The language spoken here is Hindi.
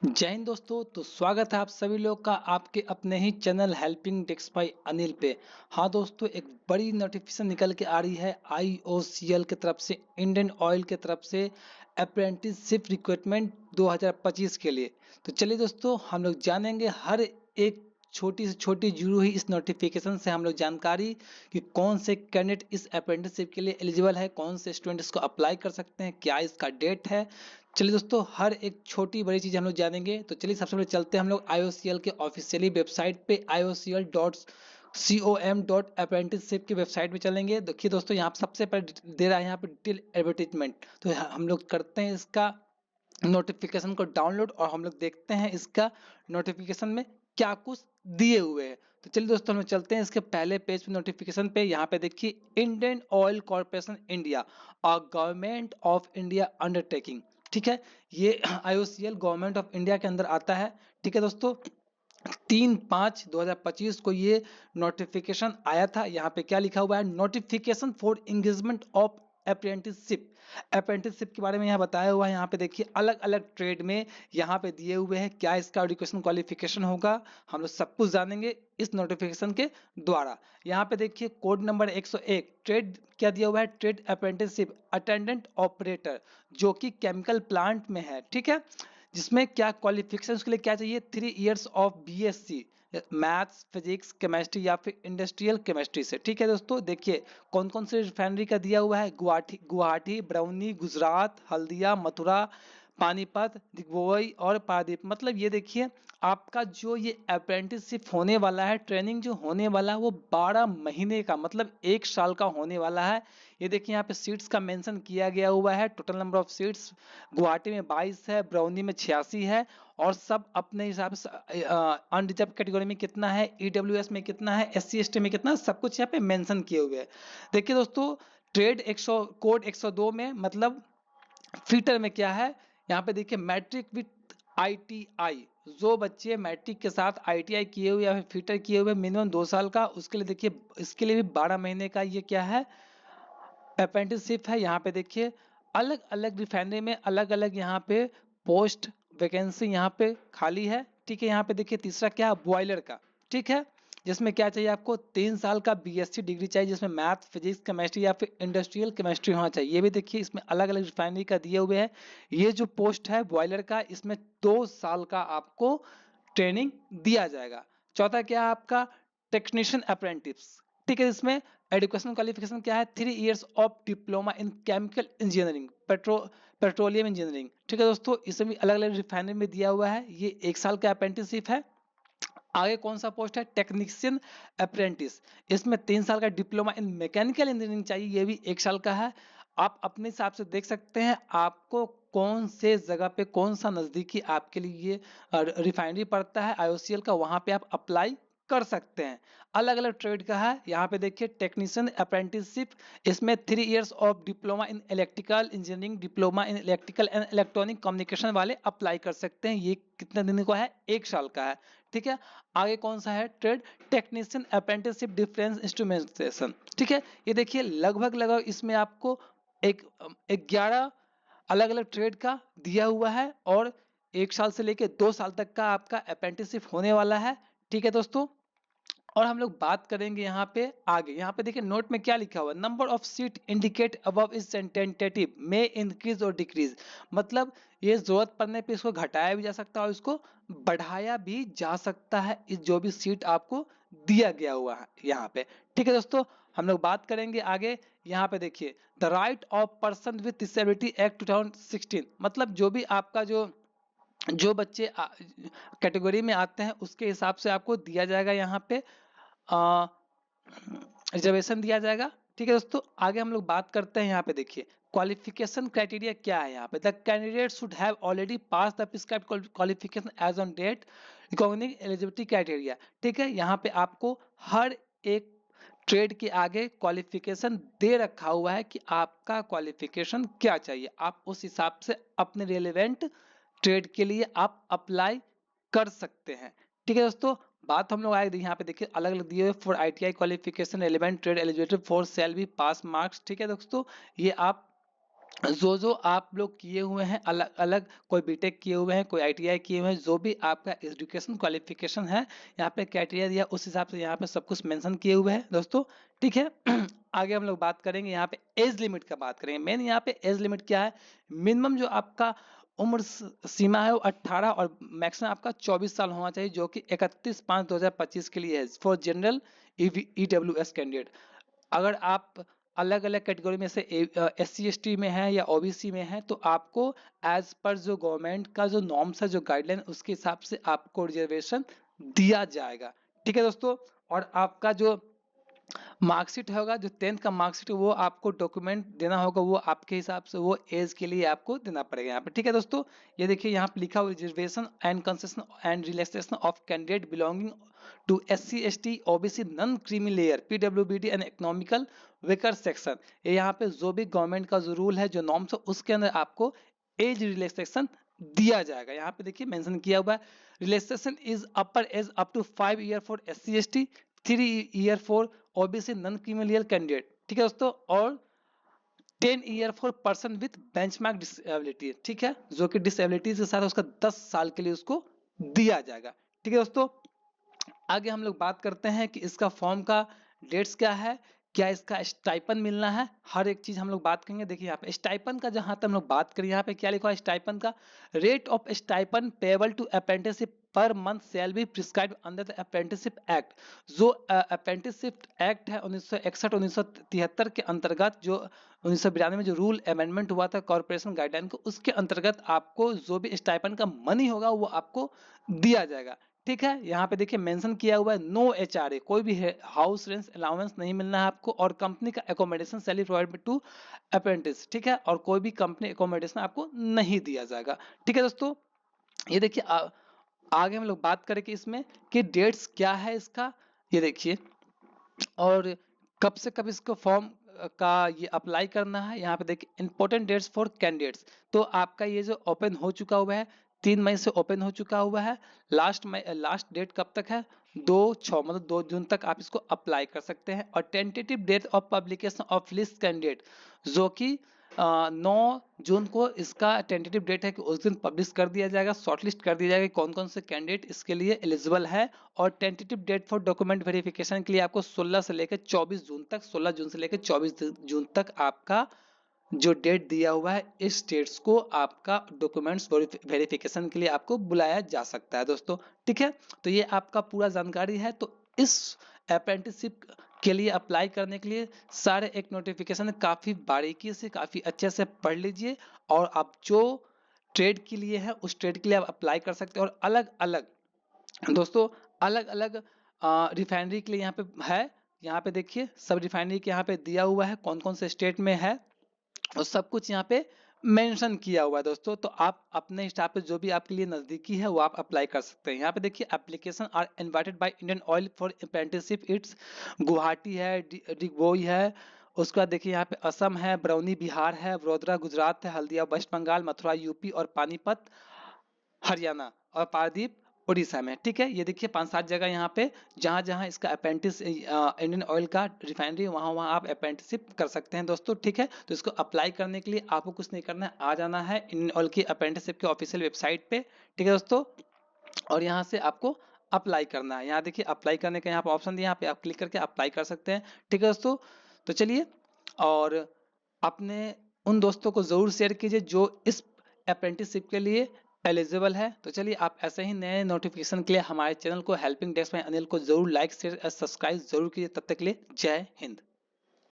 जय हिंद दोस्तों। तो स्वागत है आप सभी लोग का आपके अपने ही channel helping desk by Anil पे। हाँ दोस्तों, एक बड़ी नोटिफिकेशन निकल के आ रही है आईओसीएल की तरफ से, इंडियन ऑयल की तरफ से, अप्रेंटिसशिप रिक्रूटमेंट 2025 के लिए। तो चलिए दोस्तों, हम लोग जानेंगे हर एक छोटी से छोटी जुड़ी हुई इस नोटिफिकेशन से हम लोग जानकारी कि कौन से कैंडिडेट इस अप्रेंटिसशिप के लिए एलिजिबल है, कौन से स्टूडेंट इसको अप्लाई कर सकते हैं, क्या इसका डेट है। चलिए दोस्तों, हर एक छोटी बड़ी चीज़ हम लोग जानेंगे। तो चलिए सबसे पहले चलते हैं हम लोग आईओसीएल के ऑफिशियली वेबसाइट पे iocl.com.apprenticeship की वेबसाइट पे चलेंगे। देखिए दोस्तों, यहाँ पे सबसे पहले दे रहा है यहाँ पे डिटेल एडवर्टीजमेंट। तो हम लोग करते हैं इसका नोटिफिकेशन को डाउनलोड और हम लोग देखते हैं इसका नोटिफिकेशन में क्या कुछ दिए हुए हैं। तो चलिए दोस्तों, हम लोग चलते हैं इसके पहले पेज पे नोटिफिकेशन पे। यहाँ पे देखिए, इंडियन ऑयल कॉर्पोरेशन इंडिया और गवर्नमेंट ऑफ इंडिया अंडरटेकिंग। ठीक है, ये आईओसीएल गवर्नमेंट ऑफ इंडिया के अंदर आता है। ठीक है दोस्तों, 3/5/2025 को ये नोटिफिकेशन आया था। यहाँ पे क्या लिखा हुआ है, notification for engagement of apprenticeship. Apprenticeship के बारे में यहाँ बताया हुआ है। यहाँ पे देखिए अलग अलग ट्रेड में यहाँ पे दिए हुए हैं क्या इसका एजुकेशन क्वालिफिकेशन होगा, हम लोग सब कुछ जानेंगे इस नोटिफिकेशन के द्वारा। यहाँ पे देखिए कोड नंबर 101 ट्रेड क्या दिया हुआ है, ट्रेड अप्रेंटिसशिप अटेंडेंट ऑपरेटर, जो कि केमिकल प्लांट में है। ठीक है, जिसमें क्या क्वालिफिकेशन उसके लिए क्या चाहिए, 3 years of BSc maths physics chemistry या फिर इंडस्ट्रियल केमिस्ट्री से। ठीक है दोस्तों, देखिए कौन कौन से रिफाइनरी का दिया हुआ है, गुवाहाटी गुवाहाटी बरौनी गुजरात, हल्दिया मथुरा पानीपत दिग्बोई और पारादीप। मतलब ये देखिए आपका जो ये अप्रेंटिसशिप होने वाला है, ट्रेनिंग जो होने वाला है वो 12 महीने का मतलब 1 साल का होने वाला है। ये देखिए यहाँ पे सीट्स का मेंशन किया गया हुआ है। Total number of seats Guwahati में 22 है, बरौनी में 86 है, और सब अपने हिसाब से अनरिजर्व कैटेगरी में कितना है, ईडब्ल्यूएस में कितना है, एससी एसटी में कितना, सब कुछ यहाँ पे मेंशन किए हुए हैं। देखिए दोस्तों, ट्रेड 100 कोड 102 में मतलब फीटर में क्या है, यहाँ पे देखिए मैट्रिक विथ आईटीआई, जो बच्चे मैट्रिक के साथ आईटीआई किए हुए या फिर फीटर किए हुए मिनिमम 2 साल का, उसके लिए देखिए इसके लिए भी 12 महीने का ये क्या है, अप्रेंटिसशिप है। यहाँ पे देखिए अलग अलग रिफाइनरी में अलग अलग यहाँ पे पोस्ट वैकेंसी यहाँ पे खाली है। ठीक है, यहाँ पे देखिए तीसरा क्या, बॉयलर का। ठीक है, जिसमें क्या चाहिए आपको, 3 साल का बीएससी डिग्री चाहिए, जिसमें मैथ फिजिक्स केमिस्ट्री या फिर इंडस्ट्रियल केमिस्ट्री होना चाहिए। ये भी देखिए इसमें अलग अलग रिफाइनरी का दिए हुए हैं। ये जो पोस्ट है बॉयलर का, इसमें 2 साल का आपको ट्रेनिंग दिया जाएगा। चौथा क्या है आपका, टेक्नीशियन अप्रेंटिस। ठीक है, इसमें एजुकेशन क्वालिफिकेशन क्या है, 3 years of diploma in chemical engineering petroleum engineering. ठीक है दोस्तों, इसमें भी अलग अलग रिफाइनरी में दिया हुआ है। ये 1 साल का अप्रेंटिसशिप है। आगे कौन सा पोस्ट है, टेक्नीशियन अप्रेंटिस। इसमें 3 साल का डिप्लोमा इन मैकेनिकल इंजीनियरिंग चाहिए, ये भी 1 साल का है। आप अपने हिसाब से देख सकते हैं आपको कौन से जगह पे कौन सा नजदीकी आपके लिए ये रिफाइनरी पड़ता है आईओसीएल का, वहां पे आप अप्लाई कर सकते हैं। अलग अलग ट्रेड का है। यहाँ पे देखिए टेक्नीशियन अप्रेंटिसशिप, इसमें 3 years of diploma in electrical engineering, diploma in electrical and electronic communication वाले अप्लाई कर सकते हैं। ये कितने दिन का है, 1 साल का है। ठीक है, आगे कौन सा है, trade technician apprenticeship difference instrumentation. ठीक है, ये देखिए लगभग लगभग इसमें आपको एक 11 अलग अलग ट्रेड का दिया हुआ है, और 1 साल से लेके 2 साल तक का आपका अप्रेंटिसशिप होने वाला है। ठीक है दोस्तों, और हम लोग बात करेंगे यहाँ पे आगे। यहाँ पे देखिए नोट में क्या लिखा हुआ है, number of seat indicate above is tentative may increase और डिक्रीज। मतलब ये जरूरत पड़ने पे इसको घटाया भी जा सकता है और इसको बढ़ाया भी जा सकता है, इस जो भी सीट आपको दिया गया हुआ है यहाँ पे। ठीक है दोस्तों, हम लोग बात करेंगे आगे। यहाँ पे देखिए the right of person with disability act 2016, मतलब जो भी आपका जो बच्चे कैटेगरी में आते हैं उसके हिसाब से आपको दिया जाएगा यहाँ पे रिजर्वेशन दिया जाएगा। ठीक है दोस्तों, आगे हम लोग बात करते हैं। यहाँ पे देखिए क्वालिफिकेशन क्राइटेरिया क्या है, यहाँ पे the candidate should have already pass the prescribed qualification as on date recognising eligibility criteria. ठीक है, यहाँ पे आपको हर एक ट्रेड के आगे क्वालिफिकेशन दे रखा हुआ है कि आपका क्वालिफिकेशन क्या चाहिए, आप उस हिसाब से अपने रिलेवेंट ट्रेड के लिए आप अप्लाई कर सकते हैं। ठीक है दोस्तों, बात हम लोग आए यहाँ पे देखिए अलग अलग दिए हुए for ITI qualification element trade eligibility for cell be pass marks. ठीक है दोस्तों, ये आप जो आप लोग किए हुए हैं अलग अलग, कोई बीटेक किए हुए हैं, कोई आईटीआई किए हुए हैं, जो भी आपका एजुकेशन क्वालिफिकेशन है यहाँ पे क्राइटेरिया दिया उस हिसाब से यहाँ पे सब कुछ मेंशन किए हुए हैं दोस्तों। ठीक है। आगे हम लोग बात करेंगे यहाँ पे एज लिमिट का बात करेंगे। मेन यहाँ पे एज लिमिट क्या है, मिनिमम जो आपका उम्र सीमा है वो 18 और मैक्सिमम आपका 24 साल होना चाहिए, जो कि 31/5/2025 के लिए है फॉर जनरल ईडब्ल्यूएस कैंडिडेट। अगर आप अलग अलग कैटेगरी में से SC/ST में है या OBC में है तो आपको एज पर जो गवर्नमेंट का जो नॉर्म्स है, जो गाइडलाइन, उसके हिसाब से आपको रिजर्वेशन दिया जाएगा। ठीक है दोस्तों। और आपका जो मार्कशीट होगा, जो 10th का मार्कशीट, वो आपको डॉक्यूमेंट देना होगा, वो आपके हिसाब से वो एज के लिए आपको देना पड़ेगा यहाँ पे। ठीक है दोस्तों। ये देखिए यहाँ पे लिखा हुआ reservation and concession and relaxation of candidate belonging to SC/ST OBC non creamy layer PWBD and economical weaker section. ये यहाँ पे जो भी गवर्नमेंट का जो रूल है, जो नॉर्म्स है, उसके अंदर आपको एज रिलैक्सेशन दिया जाएगा। यहाँ पे देखिए मेंशन किया हुआ है, relaxation is upper age up to 5 year for SC/ST, 3 year for OBC non criminal candidate. ठीक है दोस्तों। और 10 year for person with benchmark disability. ठीक है, जो कि डिसेबिलिटीज के साथ उसका 10 साल के लिए उसको दिया जाएगा। ठीक है दोस्तों। आगे हम लोग बात करते हैं कि इसका फॉर्म का डेट्स क्या है, क्या इसका स्टाइपन मिलना है, हर एक चीज हम लोग बात करेंगे। देखिए यहाँ पे स्टाइपन का जहां तक हम लोग बात करें, यहाँ पे क्या लिखा है स्टाइपन का, rate of stipend payable to apprenticeship पर month shall be prescribe under the apprenticeship act. जो अप्रेंटिसशिप एक्ट है 1961 1973 के अंतर्गत, जो 1992 में जो रूल अमेंडमेंट हुआ था कॉर्पोरेशन गाइडलाइन को, उसके अंतर्गत आपको जो भी स्टाइपन का मनी होगा वो आपको दिया जाएगा। ठीक है। यहाँ पे देखिए मेंशन किया हुआ है नो HRA, कोई भी हाउस रेंट अलाउंस नहीं मिलना है आपको, और कंपनी का accommodation salary provide to apprentice. ठीक है। और कोई भी कंपनी एकोमोडेशन आपको नहीं दिया जाएगा। ठीक है दोस्तों। ये देखिए आगे हम लोग बात करें कि इसमें कि डेट्स क्या है इसका, ये देखिए, और कब से कब इसको फॉर्म का ये अप्लाई करना है। यहाँ पे देखिए इंपॉर्टेंट डेट्स फॉर कैंडिडेट्स, तो आपका ये जो ओपन हो चुका हुआ है 3 मई से ओपन हो चुका हुआ है। लास्ट डेट कब तक है, 2/6 मतलब 2 जून तक आप इसको अप्लाई कर सकते हैं। और tentative date of publication of list candidate, जो कि 9 जून को इसका टेंटेटिव डेट है कि उस दिन पब्लिश कर दिया जाएगा, शॉर्टलिस्ट कर दिया जाएगा कौन कौन से कैंडिडेट इसके लिए एलिजिबल है। और tentative date for document verification के लिए आपको 16 से लेकर 24 जून तक, 16 जून से लेकर 24 जून तक आपका जो डेट दिया हुआ है, इस डेट्स को आपका डॉक्यूमेंट्स वेरिफिकेशन के लिए आपको बुलाया जा सकता है दोस्तों। ठीक है। तो ये आपका पूरा जानकारी है। तो इस अप्रेंटिसशिप के लिए अप्लाई करने के लिए सारे एक नोटिफिकेशन काफी बारीकी से, काफी अच्छे से पढ़ लीजिए, और आप जो ट्रेड के लिए है उस ट्रेड के लिए आप अप्लाई कर सकते हैं। और अलग अलग दोस्तों, अलग अलग रिफाइनरी के लिए यहाँ पे है, यहाँ पे देखिए सब रिफाइनरी के यहाँ पे दिया हुआ है कौन कौन से स्टेट में है, और सब कुछ यहाँ पे मेंशन किया हुआ है दोस्तों। तो आप अपने स्टाफ पे जो भी आपके लिए नजदीकी है वो आप अप्लाई कर सकते हैं। यहाँ पे देखिए application are invited by Indian oil for apprenticeship, it's Guwahati है, डिगबोई है, उसके बाद देखिए यहाँ पे असम है, बरौनी बिहार है, वडोदरा गुजरात है, हल्दिया वेस्ट बंगाल, मथुरा यूपी, और पानीपत हरियाणा, और पारदीप उड़ीसा में। ठीक है। ये देखिए 5-7 जगह यहाँ पे जहाँ जहाँ इसका अप्रेंटिस इंडियन ऑयल का रिफाइनरी, वहाँ वहाँ आप अप्रेंटिसशिप कर सकते हैं दोस्तों। ठीक है। तो इसको अप्लाई करने के लिए आपको कुछ नहीं करना है, आ जाना है इंडियन ऑयल की अप्रेंटिसशिप के ऑफिशियल वेबसाइट पे। ठीक है दोस्तों। और यहाँ से आपको अप्लाई करना है। यहाँ देखिए अप्लाई करने का यहाँ पे ऑप्शन दिया, यहाँ पे आप क्लिक करके अप्लाई कर सकते हैं। ठीक है दोस्तों। तो चलिए, और अपने उन दोस्तों को जरूर शेयर कीजिए जो इस अप्रेंटिसशिप के लिए एलिजिबल है। तो चलिए, आप ऐसे ही नए नोटिफिकेशन के लिए हमारे चैनल को हेल्पिंग डेस्क में अनिल को जरूर लाइक शेयर सब्सक्राइब जरूर कीजिए। तब तक के लिए जय हिंद।